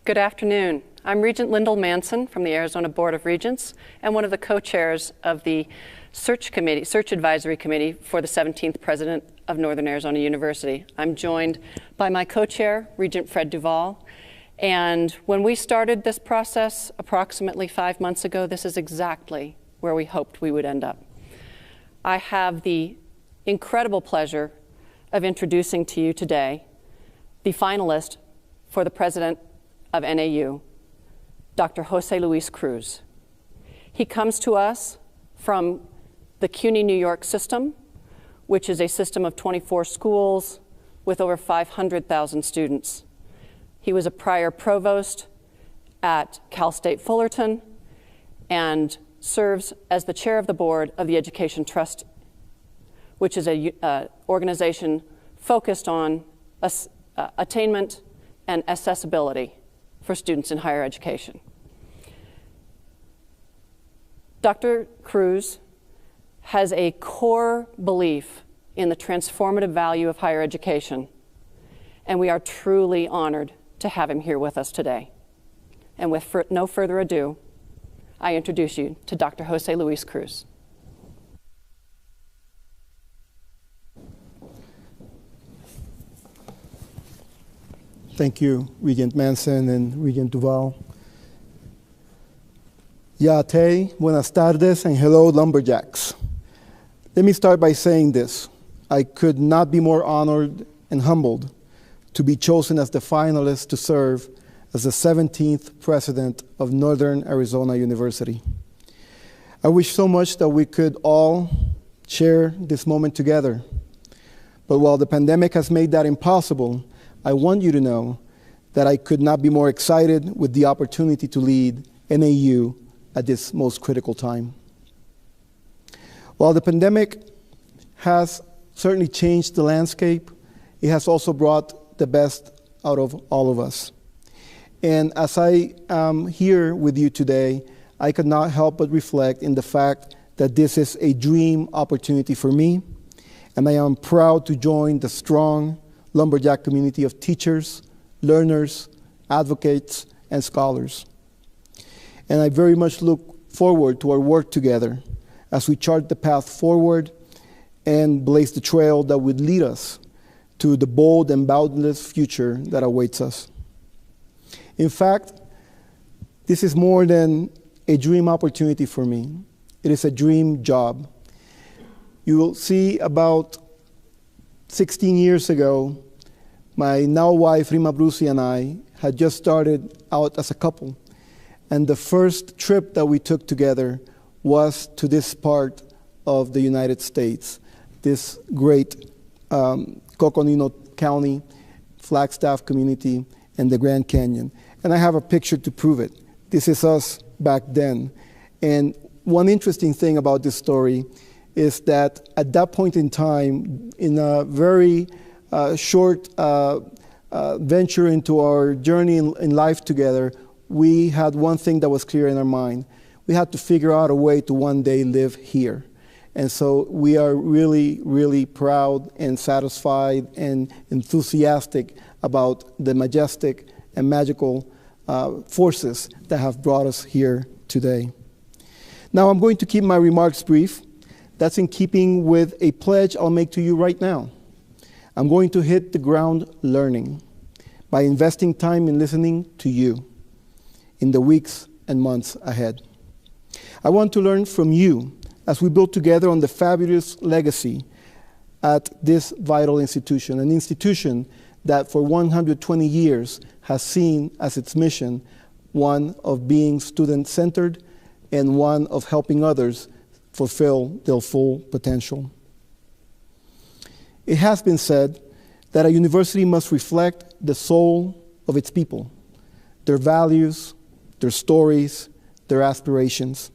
Good afternoon. I'm Regent Lyndall Manson from the Arizona Board of Regents and one of the co-chairs of the Search Advisory Committee for the 17th President of Northern Arizona University. I'm joined by my co-chair, Regent Fred Duval. And when we started this process approximately 5 months ago, this is exactly where we hoped we would end up. I have the incredible pleasure of introducing to you today the finalist for the President of NAU, Dr. Jose Luis Cruz. He comes to us from the CUNY New York system, which is a system of 24 schools with over 500,000 students. He was a prior provost at Cal State Fullerton and serves as the chair of the board of the Education Trust, which is an organization focused on attainment and accessibility for students in higher education. Dr. Cruz has a core belief in the transformative value of higher education, and we are truly honored to have him here with us today. And with no further ado, I introduce you to Dr. Jose Luis Cruz. Thank you, Regent Manson and Regent Duval. Yate, buenas tardes, and hello, lumberjacks. Let me start by saying this. I could not be more honored and humbled to be chosen as the finalist to serve as the 17th President of Northern Arizona University. I wish so much that we could all share this moment together. But while the pandemic has made that impossible, I want you to know that I could not be more excited with the opportunity to lead NAU at this most critical time. While the pandemic has certainly changed the landscape, it has also brought the best out of all of us. And as I am here with you today, I could not help but reflect in the fact that this is a dream opportunity for me, and I am proud to join the strong lumberjack community of teachers, learners, advocates, and scholars. And I very much look forward to our work together as we chart the path forward and blaze the trail that would lead us to the bold and boundless future that awaits us. In fact, this is more than a dream opportunity for me. It is a dream job. You will see about 16 years ago, my now wife, Rima Brusi, and I had just started out as a couple. And the first trip that we took together was to this part of the United States, this great Coconino County, Flagstaff community, and the Grand Canyon. And I have a picture to prove it. This is us back then. And one interesting thing about this story is that at that point in time, in a very short venture into our journey in life together, we had one thing that was clear in our mind. We had to figure out a way to one day live here. And so we are really, really proud and satisfied and enthusiastic about the majestic and magical forces that have brought us here today. Now I'm going to keep my remarks brief. That's in keeping with a pledge I'll make to you right now. I'm going to hit the ground learning by investing time in listening to you in the weeks and months ahead. I want to learn from you as we build together on the fabulous legacy at this vital institution, an institution that for 120 years has seen as its mission one of being student-centered and one of helping others fulfill their full potential. It has been said that a university must reflect the soul of its people, their values, their stories, their aspirations.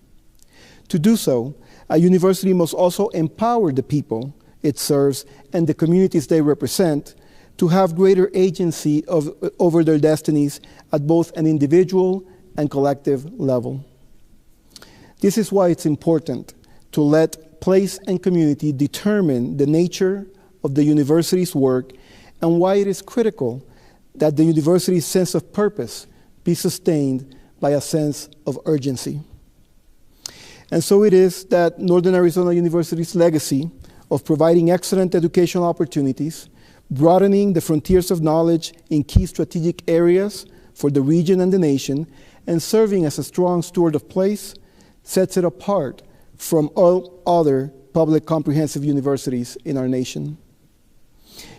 To do so, a university must also empower the people it serves and the communities they represent to have greater agency over their destinies at both an individual and collective level. This is why it's important to let place and community determine the nature of the university's work and why it is critical that the university's sense of purpose be sustained by a sense of urgency. And so it is that Northern Arizona University's legacy of providing excellent educational opportunities, broadening the frontiers of knowledge in key strategic areas for the region and the nation, and serving as a strong steward of place sets it apart from all other public comprehensive universities in our nation.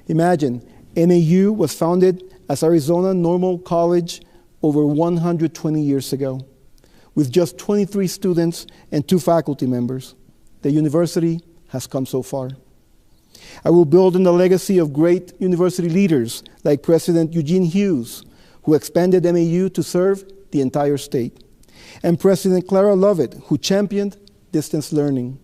Imagine, NAU was founded as Arizona Normal College over 120 years ago, with just 23 students and 2 faculty members. The university has come so far. I will build on the legacy of great university leaders like President Eugene Hughes, who expanded NAU to serve the entire state, and President Clara Lovett, who championed distance learning,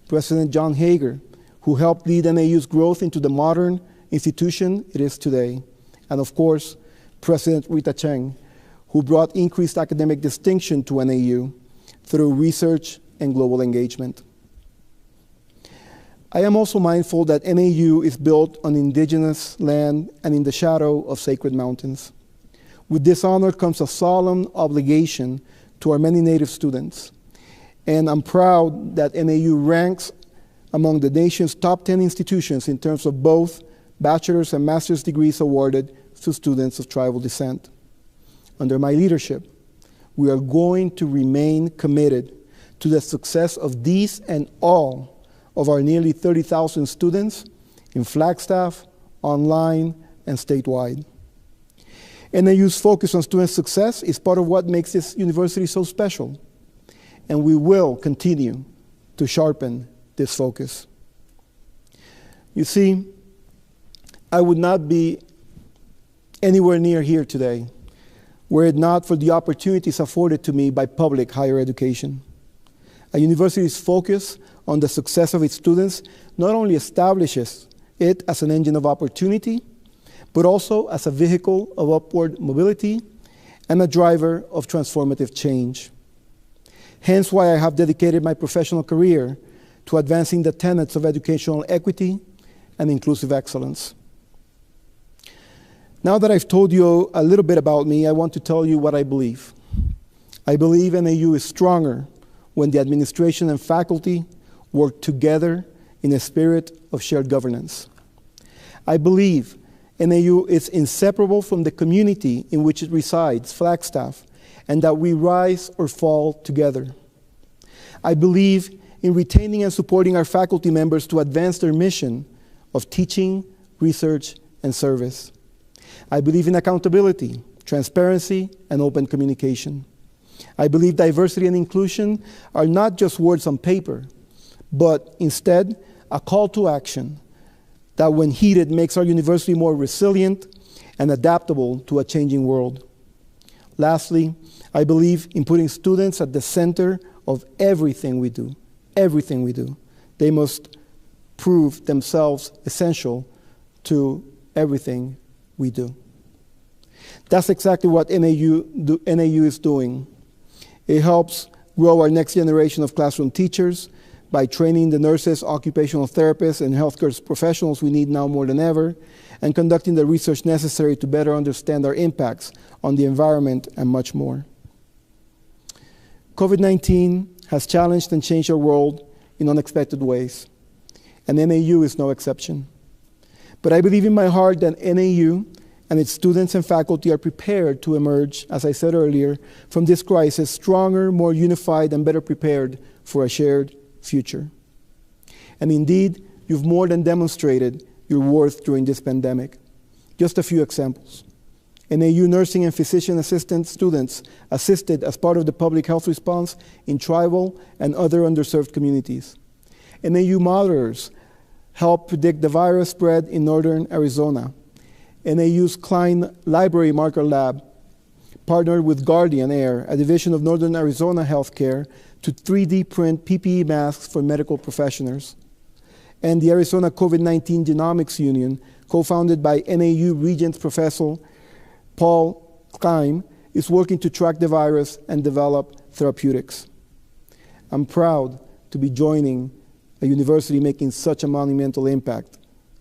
President John Hager, who helped lead NAU's growth into the modern institution it is today, and of course, President Rita Cheng, who brought increased academic distinction to NAU through research and global engagement. I am also mindful that NAU is built on indigenous land and in the shadow of sacred mountains. With this honor comes a solemn obligation to our many Native students, and I'm proud that NAU ranks among the nation's top 10 institutions in terms of both bachelor's and master's degrees awarded to students of tribal descent. Under my leadership, we are going to remain committed to the success of these and all of our nearly 30,000 students in Flagstaff, online, and statewide. NAU's focus on student success is part of what makes this university so special, and we will continue to sharpen this focus. You see, I would not be anywhere near here today were it not for the opportunities afforded to me by public higher education. A university's focus on the success of its students not only establishes it as an engine of opportunity, but also as a vehicle of upward mobility and a driver of transformative change. Hence why I have dedicated my professional career to advancing the tenets of educational equity and inclusive excellence. Now that I've told you a little bit about me, I want to tell you what I believe. I believe NAU is stronger when the administration and faculty work together in a spirit of shared governance. I believe NAU is inseparable from the community in which it resides, Flagstaff, and that we rise or fall together. I believe in retaining and supporting our faculty members to advance their mission of teaching, research, and service. I believe in accountability, transparency, and open communication. I believe diversity and inclusion are not just words on paper, but instead a call to action that when heeded makes our university more resilient and adaptable to a changing world. Lastly, I believe in putting students at the center of everything we do. Everything we do. They must prove themselves essential to everything we do. That's exactly what NAU is doing. It helps grow our next generation of classroom teachers by training the nurses, occupational therapists, and healthcare professionals we need now more than ever, and conducting the research necessary to better understand our impacts on the environment and much more. COVID-19 has challenged and changed our world in unexpected ways, and NAU is no exception. But I believe in my heart that NAU and its students and faculty are prepared to emerge, as I said earlier, from this crisis stronger, more unified, and better prepared for a shared future. And indeed, you've more than demonstrated your worth during this pandemic. Just a few examples. NAU nursing and physician assistant students assisted as part of the public health response in tribal and other underserved communities. NAU monitors helped predict the virus spread in northern Arizona. NAU's Klein Library Marker Lab partnered with Guardian Air, a division of Northern Arizona Healthcare, to 3D print PPE masks for medical professionals. And the Arizona COVID-19 Genomics Union, co-founded by NAU Regents Professor Paul Klein, is working to track the virus and develop therapeutics. I'm proud to be joining a university making such a monumental impact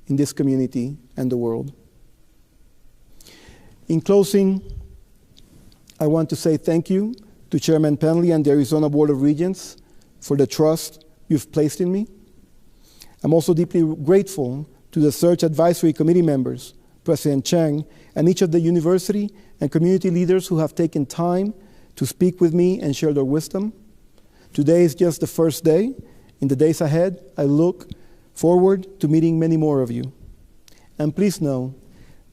in this community and the world. In closing, I want to say thank you to Chairman Penley and the Arizona Board of Regents for the trust you've placed in me. I'm also deeply grateful to the Search Advisory Committee members, President Cheng, and each of the university and community leaders who have taken time to speak with me and share their wisdom. Today is just the first day. In the days ahead, I look forward to meeting many more of you. And please know,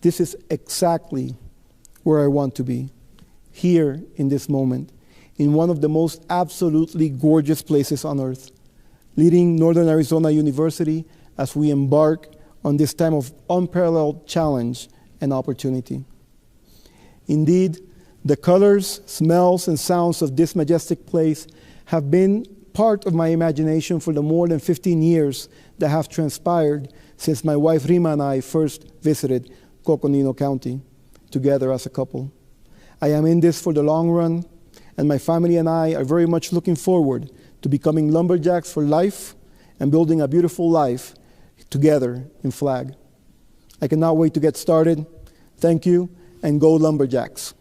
this is exactly where I want to be, here in this moment, in one of the most absolutely gorgeous places on earth, leading Northern Arizona University as we embark on this time of unparalleled challenge and opportunity. Indeed, the colors, smells, and sounds of this majestic place have been part of my imagination for the more than 15 years that have transpired since my wife Rima and I first visited Coconino County together as a couple. I am in this for the long run, and my family and I are very much looking forward to becoming lumberjacks for life and building a beautiful life together in Flag. I cannot wait to get started. Thank you, and go Lumberjacks.